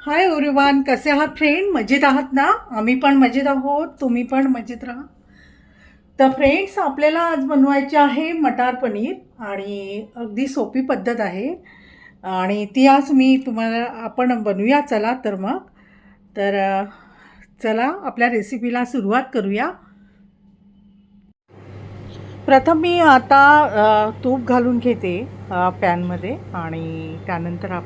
Hi everyone, कसे आहात friend? मजेत आहात ना? आम्ही पण मजेत आहोत, तुम्ही पण मजेत राहा. तर फ्रेंड्स, आपल्याला आज बनवायचे आहे मटार पनीर आणि अगदी सोपी पद्धत आहे आणि ती आज मी तुम्हाला आपण बनवूया. चला तर मग. तर चला आपल्या रेसिपीला सुरुवात करूया. प्रथम मी आता तूप घालून घेते पॅनमध्ये आणि त्यानंतर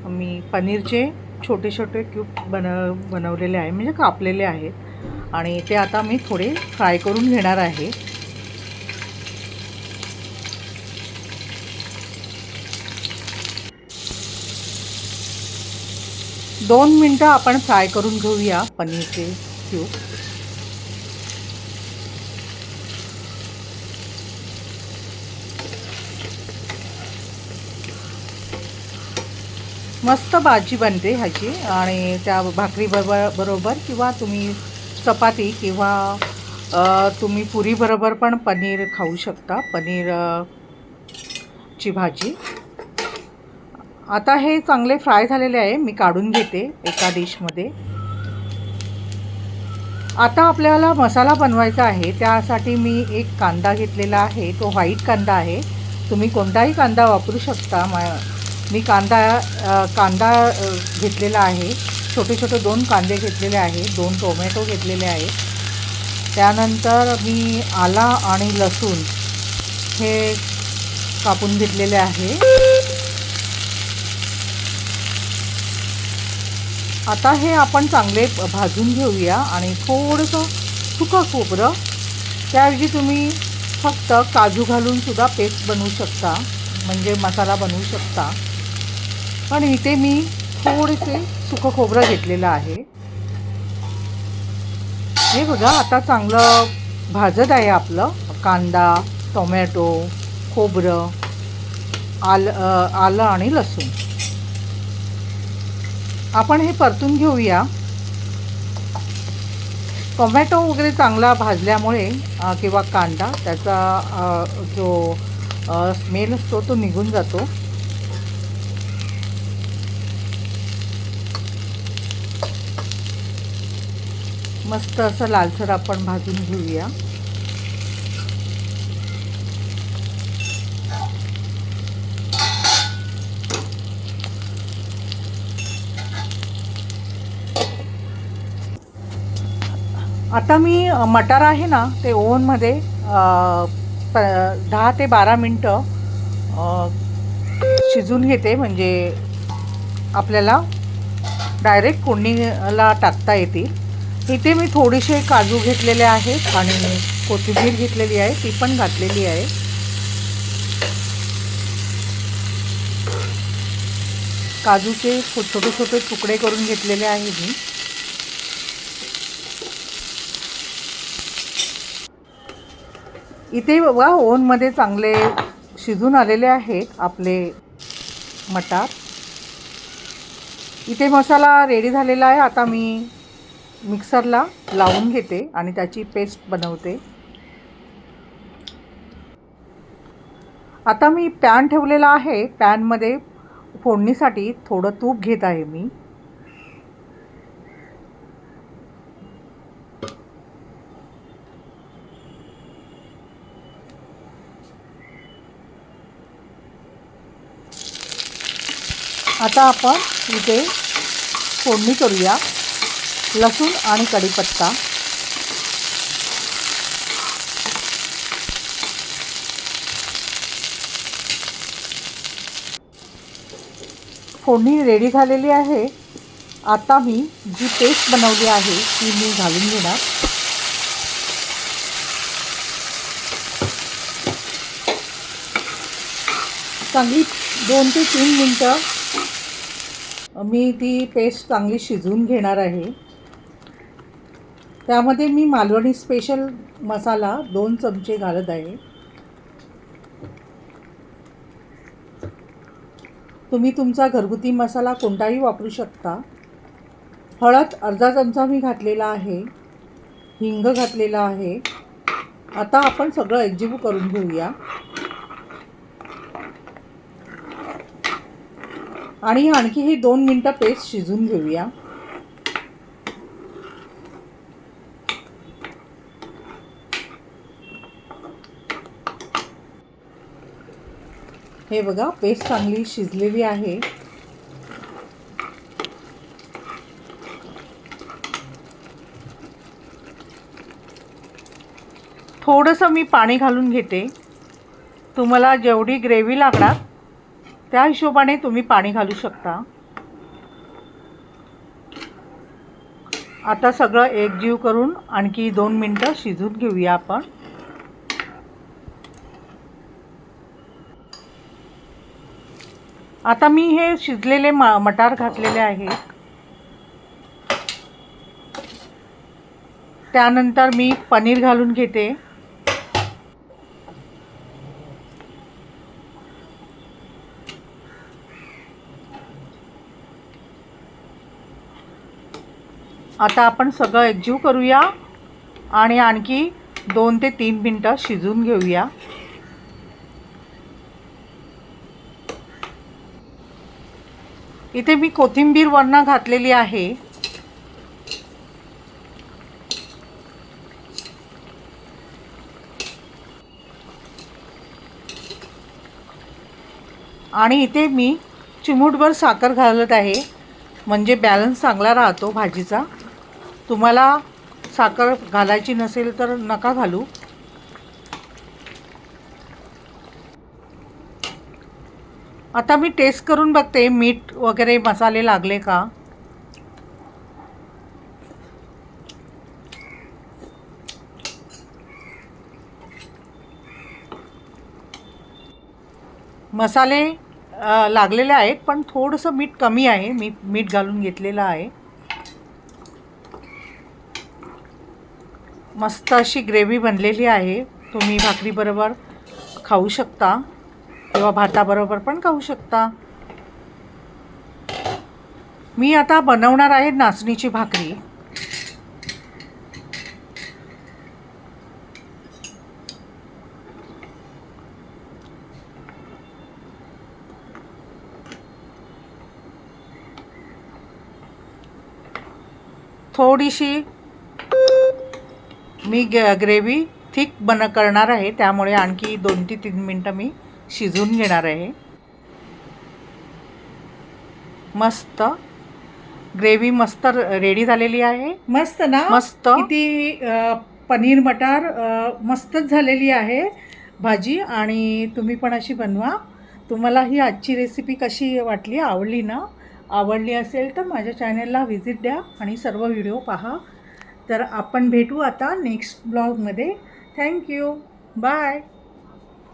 मी पनीरचे छोटे छोटे क्यूब बनवलेले आहे, म्हणजे कापलेले आहेत आणि ते आता मी थोडे फ्राय करून घेणार आहे. 2 मिनटं आपण फ्राय करून घेऊया पनीरचे क्यूब. मस्त भाजी बनते ह्याची आणि त्या भाकरी बरोबर किंवा तुम्ही चपाती किंवा तुम्ही पुरीबरोबर पण पनीर खाऊ शकता. पनीर ची भाजी. आता हे चांगले फ्राय झालेले आहे, मी काढून घेते एका डिशमध्ये. आता आपल्याला मसाला बनवायचा आहे. त्यासाठी मी एक कांदा घेतलेला आहे, तो व्हाईट कांदा आहे. तुम्ही कोणताही कांदा वापरू शकता. मी कांदा घेतलेला आहे. छोटे छोटे 2 कांदे घेतलेले आहे, 2 टोमॅटो घेतलेले आहे. त्यानंतर मी आला आणि लसूण हे कापून घेतलेले आहे. आता हे आपण चांगले भाजून घेऊया आणि थोडंसं सुकं खोबरं, त्याऐवजी तुम्ही फक्त काजू घालून सुद्धा पेस्ट बनवू शकता, म्हणजे मसाला बनवू शकता. पण इथे मी थोडेसे सुकं खोबरं घेतलेलं आहे. हे बघा, आता चांगलं भाजत आहे आपलं कांदा, टोमॅटो, खोबरं, आलं आणि लसूण. आपण हे परतून घेऊया. टोमॅटो वगैरे चांगला भाजल्यामुळे किंवा कांदा, त्याचा जो स्मेल असतो तो निघून जातो. मस्त असं लालसर आपण भाजून घेऊया. आता मी मटार आहे ना, ते ओव्हनमध्ये 10 ते 12 मिनटं शिजून घेते, म्हणजे आपल्याला डायरेक्ट फोडणीला टाकता येतील. इथे मी थोडेसे काजू घेतलेले आहेत आणि कोथिंबीर घेतलेली आहे, ती पण घातलेली आहे. काजूचे छोटे छोटे तुकडे करून घेतलेले आहे मी. इथे बघा, ओव्हनमध्ये चांगले शिजून आलेले आहेत आपले मटार. इथे मसाला रेडी झालेला आहे. आता मी मिक्सरला लावून घेते आणि त्याची पेस्ट बनवते. आता मी पॅन ठेवलेला आहे. पॅनमध्ये फोडणीसाठी थोडं तूप घेत आहे मी. आता आपण इथे फोडणी करूया. लसूण आणि कढीपत्ता, फोडणी रेडी झालेली आहे. आता मी जी पेस्ट बनवली आहे ती मी घालून घेणार. चांगली 2 ते 3 मिनटं मी ती पेस्ट चांगली शिजवून घेणार आहे. त्यामध्ये मी मालवणी स्पेशल मसाला 2 चमचे घालत आहे. तुम्ही तुमचा घरगुती मसाला कोणताही वापरू शकता. हळद अर्धा चमचा मी घातलेला आहे. हिंग घातलेला आहे. आता आपण सगळं एकजीव करून घेऊया. आणि आणखी ही 2 मिनटं पेस्ट शिजून घेऊया. हे बघा, पेस्ट चांगली शिजलेली आहे. थोडंसं मी पाणी घालून घेते. तुम्हाला जेवढी ग्रेव्ही लागणार त्या हिशोबाने तुम्ही पाणी घालू शकता. आता सगळं एकजीव करून आणखी 2 मिनटं शिजून घेऊया आपण. आता मी हे शिजलेले मटार घातलेले आहेत. त्यानंतर मी पनीर घालून घेते. आता आपण सगळं एकजीव करूया आणि आणखी 2 ते 3 मिनटं शिजून घेऊया. इथे मी कोथिंबीर वरनं घातलेली आहे. आणि इथे मी चिमूटभर साखर घालत आहे, म्हणजे बॅलन्स चांगला राहतो भाजीचा. तुम्हाला साखर घालायची नसेल तर नका घालू. आता मी टेस्ट करून बघते मीठ वगैरे मसाले लागले का. मसाले लागलेले आहेत, पण थोडंसं मीठ कमी आहे. मी मीठ घालून घेतलेलं आहे. मस्त अशी ग्रेव्ही बनलेली आहे. तुम्ही भाकरीबरोबर खाऊ शकता किंवा भाताबरोबर पण खाऊ शकता. मी आता बनवणार आहे नाचणीची भाकरी. थोडीशी मी ग्रेव्ही थिक करणार आहे, त्यामुळे आणखी 2 ते 3 मिनटं मी शिजवून घेणार आहे. मस्त ग्रेव्ही मस्त रेडी झालेली आहे. मस्त ना, मस्त. किती पनीर मटार मस्तच झालेली आहे भाजी. आणि तुम्ही पण अशी बनवा. तुम्हाला ही आजची रेसिपी कशी वाटली, आवडली ना? आवडली असेल तर माझ्या चॅनलला व्हिजिट द्या आणि सर्व व्हिडिओ पहा. तर आपण भेटू आता नेक्स्ट ब्लॉगमध्ये. थँक्यू. बाय.